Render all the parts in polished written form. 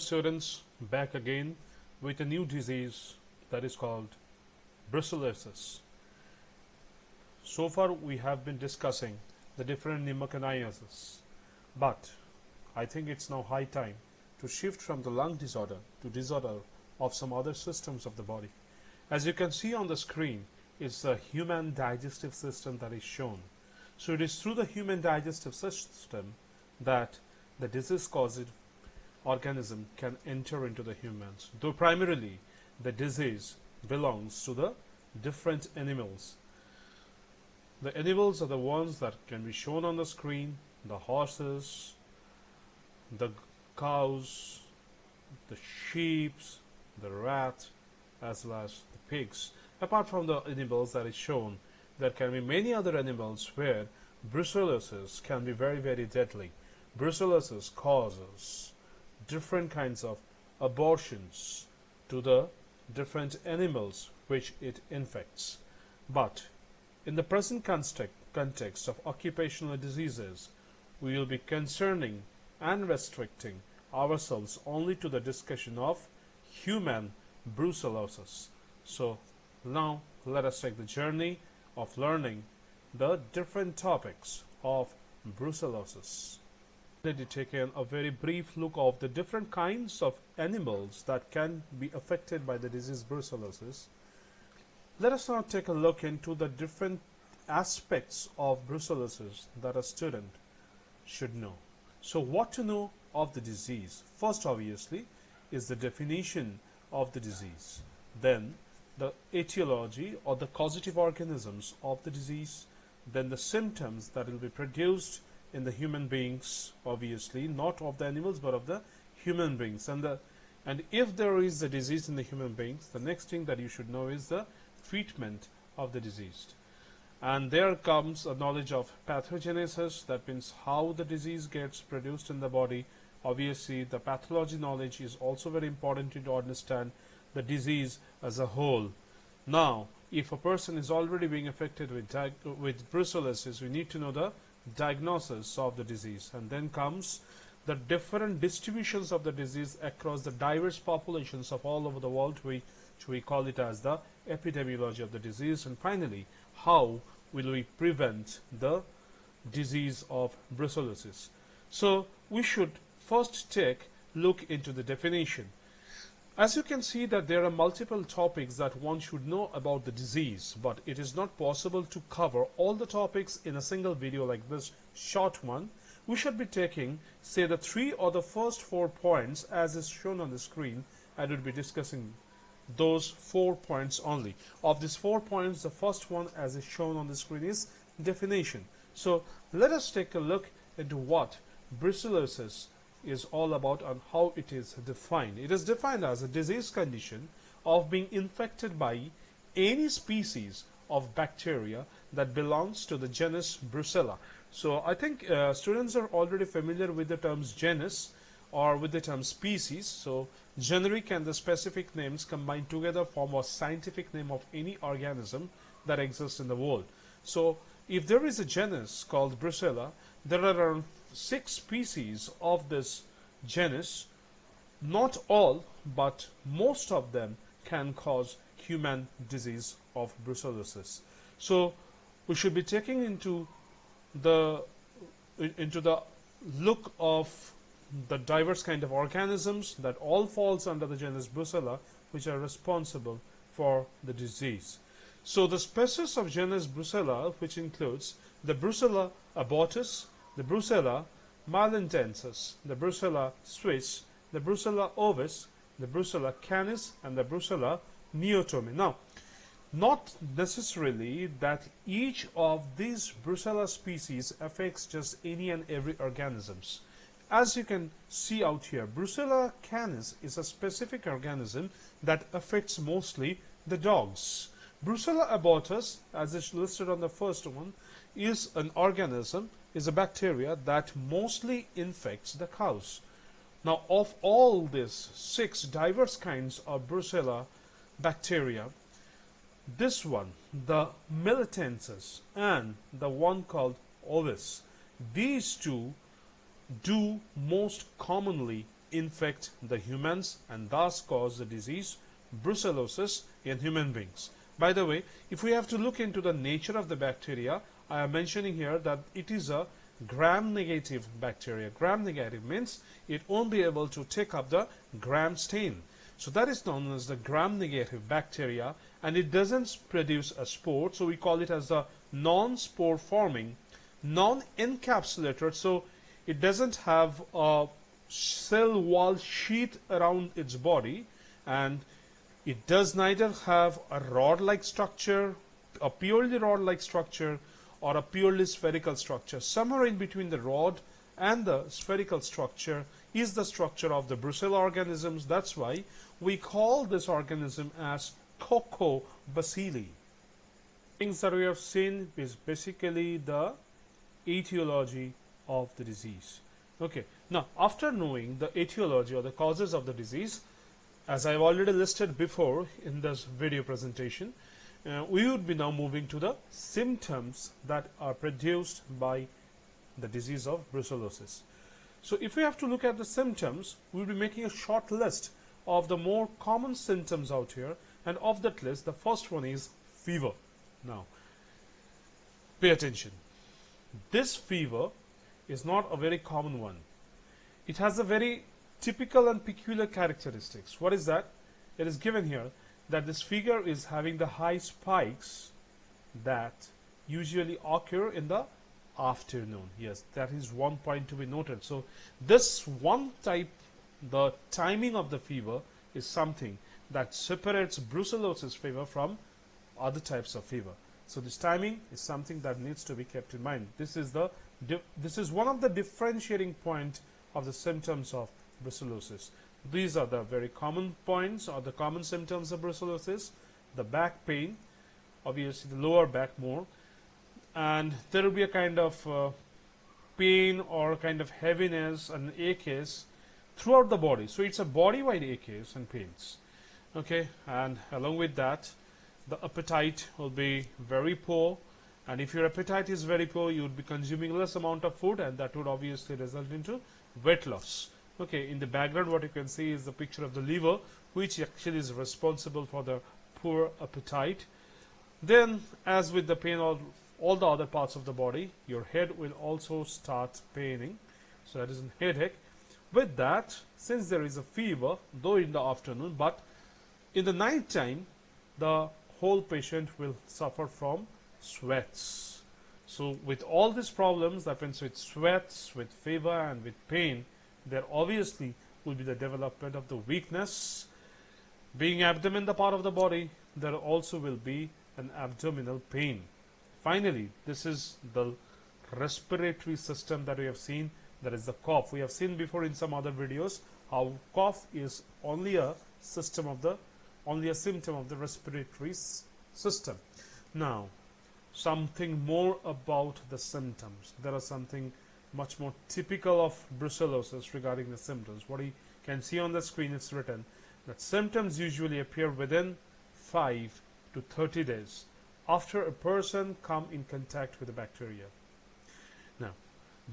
students, back again with a new disease that is called brucellosis. So far we have been discussing the different pneumoconiasis, but I think it's now high time to shift from the lung disorder to disorder of some other systems of the body. As you can see on the screen, it's the human digestive system that is shown. So it is through the human digestive system that the disease causing organism can enter into the humans, though primarily the disease belongs to the different animals. The animals are the ones that can be shown on the screen: the horses, the cows, the sheep, the rat, as well as the pigs. Apart from the animals that is shown, there can be many other animals where brucellosis can be very, very deadly. Brucellosis causes different kinds of abortions to the different animals which it infects. But in the present context of occupational diseases, we will be concerning and restricting ourselves only to the discussion of human brucellosis. So now let us take the journey of learning the different topics of brucellosis. Let us take a very brief look of the different kinds of animals that can be affected by the disease brucellosis. Let us now take a look into the different aspects of brucellosis that a student should know. So what to know of the disease? First, obviously, is the definition of the disease. Then the etiology or the causative organisms of the disease. Then the symptoms that will be produced in the human beings, obviously not of the animals but of the human beings. And if there is a disease in the human beings, the next thing that you should know is the treatment of the diseased. And there comes a knowledge of pathogenesis, that means how the disease gets produced in the body. Obviously the pathology knowledge is also very important to understand the disease as a whole. Now if a person is already being affected with brucellosis, we need to know the diagnosis of the disease, and then comes the different distributions of the disease across the diverse populations of all over the world, which we call it as the epidemiology of the disease. And finally, how will we prevent the disease of brucellosis? So we should first take a look into the definition. As you can see that there are multiple topics that one should know about the disease, but it is not possible to cover all the topics in a single video like this short one. We should be taking, say, the 3 or the first 4 points as is shown on the screen, and we'll be discussing those 4 points only. Of these 4 points, the first one as is shown on the screen is definition. So let us take a look into what brucellosis is all about and how it is defined. It is defined as a disease condition of being infected by any species of bacteria that belongs to the genus Brucella. So I think students are already familiar with the terms genus or with the term species. So generic and the specific names combined together form a scientific name of any organism that exists in the world. So if there is a genus called Brucella, there are around 6 species of this genus. Not all, but most of them can cause human disease of brucellosis. So we should be taking into the look of the diverse kind of organisms that all falls under the genus Brucella, which are responsible for the disease. So the species of genus Brucella, which includes the Brucella abortus, the Brucella malentensis, the Brucella suis, the Brucella ovis, the Brucella canis, and the Brucella neotome. Now, not necessarily that each of these Brucella species affects just any and every organisms. As you can see out here, Brucella canis is a specific organism that affects mostly the dogs. Brucella abortus, as is listed on the first one, is an organism, is a bacteria that mostly infects the cows. Now of all these 6 diverse kinds of Brucella bacteria, this one, the malentensis, and the one called ovis, these two do most commonly infect the humans and thus cause the disease brucellosis in human beings. By the way, if we have to look into the nature of the bacteria, I am mentioning here that it is a gram-negative bacteria. Gram-negative means it won't be able to take up the gram stain. So that is known as the gram-negative bacteria, and it doesn't produce a spore, so we call it as a non-spore forming, non-encapsulated, so it doesn't have a cell wall sheath around its body, and it does neither have a rod-like structure, a purely rod-like structure, or a purely spherical structure. Somewhere in between the rod and the spherical structure is the structure of the Brucella organisms. That's why we call this organism as Coccobacilli. Things that we have seen is basically the etiology of the disease. Okay, now after knowing the etiology or the causes of the disease, as I've already listed before in this video presentation, we would be now moving to the symptoms that are produced by the disease of brucellosis. So if we have to look at the symptoms, we'll be making a short list of the more common symptoms out here, and of that list the first one is fever. Now pay attention, this fever is not a very common one. It has a very typical and peculiar characteristics. What is that? It is given here that this fever is having the high spikes that usually occur in the afternoon. Yes, that is one point to be noted. So this one type, the timing of the fever, is something that separates brucellosis fever from other types of fever. So this timing is something that needs to be kept in mind. This is one of the differentiating point of the symptoms of brucellosis. These are the very common points or the common symptoms of brucellosis. The back pain, obviously the lower back more, and there will be a kind of pain or kind of heaviness and aches throughout the body. So it's a body-wide aches and pains. Okay, and along with that, the appetite will be very poor, and if your appetite is very poor, you would be consuming less amount of food, and that would obviously result into weight loss. Okay, in the background what you can see is the picture of the liver, which actually is responsible for the poor appetite. Then, as with the pain of all the other parts of the body, your head will also start paining, so that is a headache. With that, since there is a fever, though in the afternoon, but in the night time, the whole patient will suffer from sweats. So with all these problems, that means with sweats, with fever and with pain, there obviously will be the development of the weakness. Being abdomen the part of the body, there also will be an abdominal pain. Finally, this is the respiratory system that we have seen, that is the cough. We have seen before in some other videos how cough is only a symptom of the respiratory system. Now, something more about the symptoms. There are something much more typical of brucellosis regarding the symptoms. What you can see on the screen, it's written that symptoms usually appear within 5 to 30 days after a person come in contact with the bacteria. Now,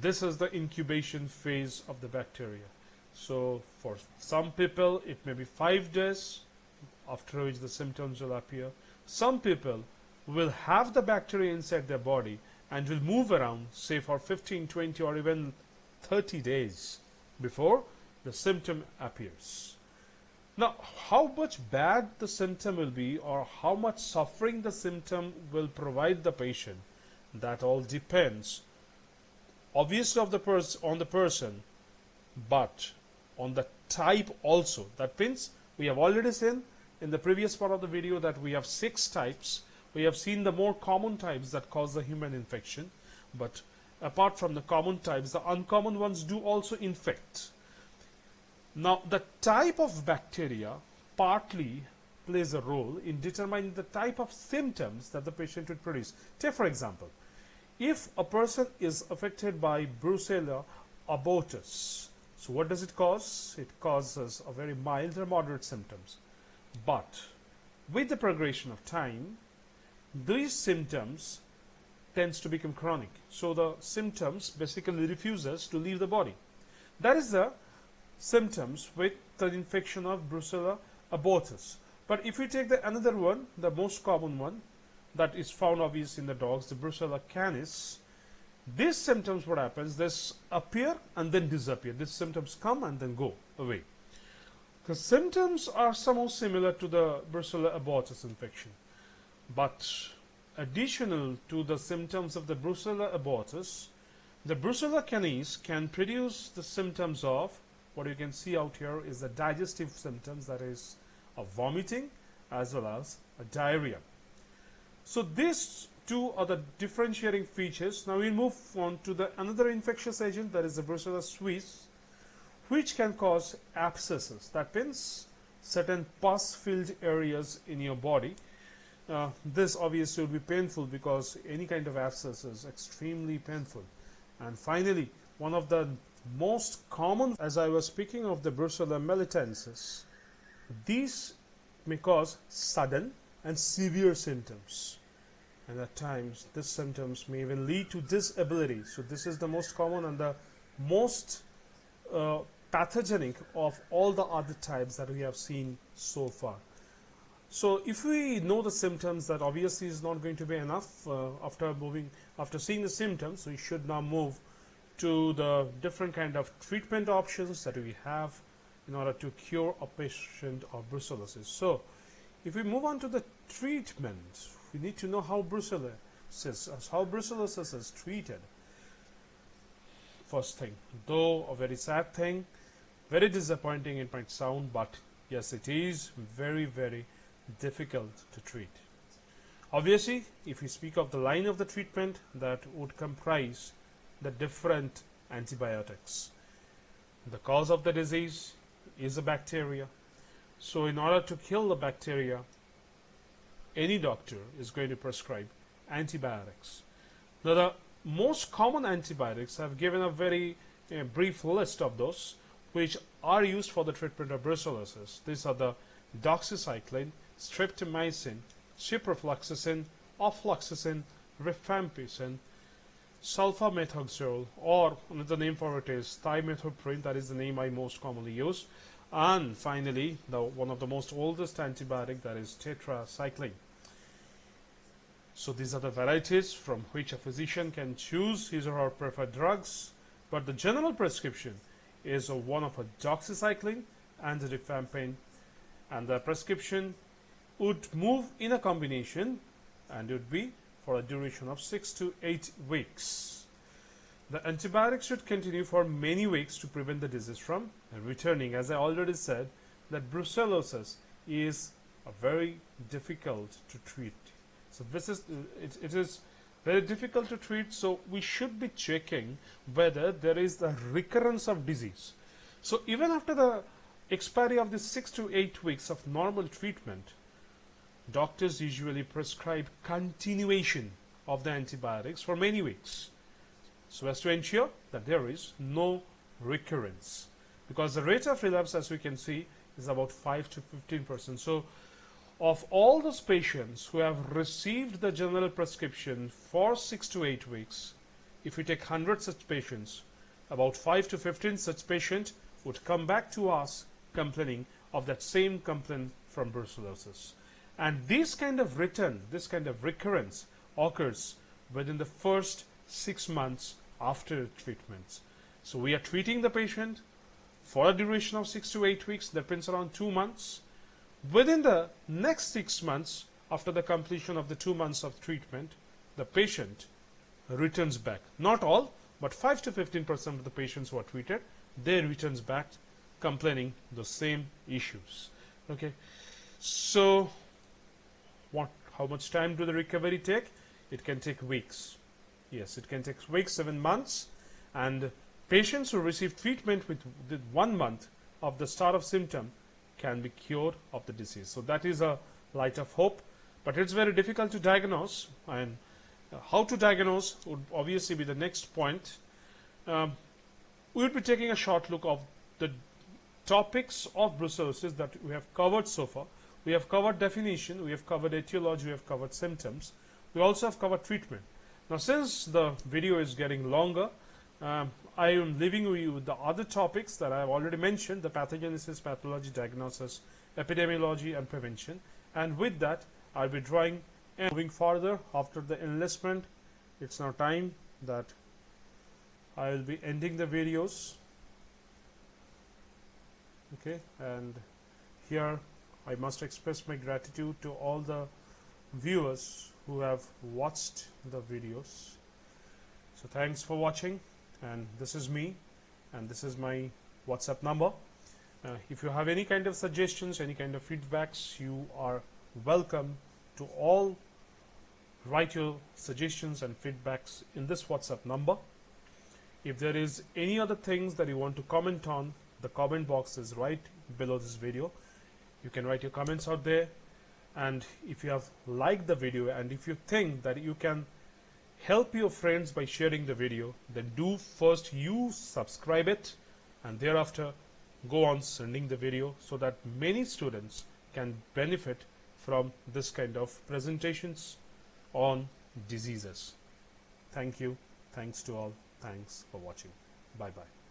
this is the incubation phase of the bacteria. So for some people it may be 5 days, after which the symptoms will appear. Some people will have the bacteria inside their body and will move around, say for 15, 20 or even 30 days before the symptom appears. Now, how much bad the symptom will be or how much suffering the symptom will provide the patient, that all depends obviously on the person, but on the type also. That means we have already seen in the previous part of the video that we have 6 types. We have seen the more common types that cause the human infection, but apart from the common types, the uncommon ones do also infect. Now, the type of bacteria partly plays a role in determining the type of symptoms that the patient would produce. Take for example, if a person is affected by Brucella abortus, so what does it cause? It causes a very mild or moderate symptoms. But with the progression of time, these symptoms tends to become chronic. So the symptoms basically refuses to leave the body. That is the symptoms with the infection of Brucella abortus. But if we take the another one, the most common one that is found obviously in the dogs, the Brucella canis, these symptoms, what happens, this appear and then disappear. These symptoms come and then go away. The symptoms are somewhat similar to the Brucella abortus infection, but additional to the symptoms of the Brucella abortus, the Brucella canis can produce the symptoms of, what you can see out here is the digestive symptoms, that is of vomiting as well as a diarrhea. So these two are the differentiating features. Now we move on to the another infectious agent, that is the Brucella suis, which can cause abscesses. That means certain pus-filled areas in your body. This obviously will be painful because any kind of abscess is extremely painful. And finally, one of the most common, as I was speaking of the Brucella melitensis, these may cause sudden and severe symptoms, and at times these symptoms may even lead to disability. So this is the most common and the most pathogenic of all the other types that we have seen so far. So if we know the symptoms, that obviously is not going to be enough. After seeing the symptoms, we should now move to the different kind of treatment options that we have in order to cure a patient of brucellosis. So if we move on to the treatment, we need to know how brucellosis is treated. First thing, though a very sad thing, very disappointing it might sound, but yes, it is very, very difficult to treat. Obviously, if we speak of the line of the treatment, that would comprise the different antibiotics. The cause of the disease is a bacteria. So in order to kill the bacteria, any doctor is going to prescribe antibiotics. Now the most common antibiotics, I've given a very brief list of those which are used for the treatment of brucellosis. These are the doxycycline, streptomycin, ciprofloxacin, ofloxacin, rifampicin, sulfamethoxazole, or another name for it is thimethoprene. That is the name I most commonly use. And finally, one of the most oldest antibiotic, that is tetracycline. So these are the varieties from which a physician can choose his or her preferred drugs, but the general prescription is one of a doxycycline and the rifampicin, and the prescription would move in a combination and would be for a duration of 6 to 8 weeks. The antibiotics should continue for many weeks to prevent the disease from returning. As I already said, that brucellosis is very difficult to treat. So this is it is very difficult to treat. So we should be checking whether there is the recurrence of disease. So even after the expiry of the 6 to 8 weeks of normal treatment, doctors usually prescribe continuation of the antibiotics for many weeks, so as to ensure that there is no recurrence, because the rate of relapse, as we can see, is about 5 to 15%. So of all those patients who have received the general prescription for 6 to 8 weeks, if we take 100 such patients, about 5 to 15 such patients would come back to us complaining of that same complaint from brucellosis. And this kind of recurrence occurs within the first 6 months after treatment. So we are treating the patient for a duration of 6 to 8 weeks, depends around 2 months. Within the next 6 months, after the completion of the 2 months of treatment, the patient returns back. Not all, but 5 to 15% of the patients who are treated, they returns back complaining the same issues. Okay, so how much time do the recovery take? It can take weeks. Yes, it can take weeks, 7 months, and patients who receive treatment with 1 month of the start of symptom can be cured of the disease. So that is a light of hope, but it's very difficult to diagnose, and how to diagnose would obviously be the next point. We will be taking a short look of the topics of brucellosis that we have covered so far. We have covered definition, we have covered etiology, we have covered symptoms. We also have covered treatment. Now, since the video is getting longer, I am leaving you with the other topics that I have already mentioned: the pathogenesis, pathology, diagnosis, epidemiology, and prevention. And with that, I'll be drawing and moving further after the enlistment. It's now time that I will be ending the videos. Okay, and here I must express my gratitude to all the viewers who have watched the videos. So thanks for watching, and this is me, and this is my WhatsApp number. If you have any kind of suggestions, any kind of feedbacks, you are welcome to all write your suggestions and feedbacks in this WhatsApp number. If there is any other things that you want to comment on, the comment box is right below this video. You can write your comments out there. And if you have liked the video, and if you think that you can help your friends by sharing the video, then do first you subscribe it, and thereafter go on sending the video, so that many students can benefit from this kind of presentations on diseases. Thank you. Thanks to all. Thanks for watching. Bye bye.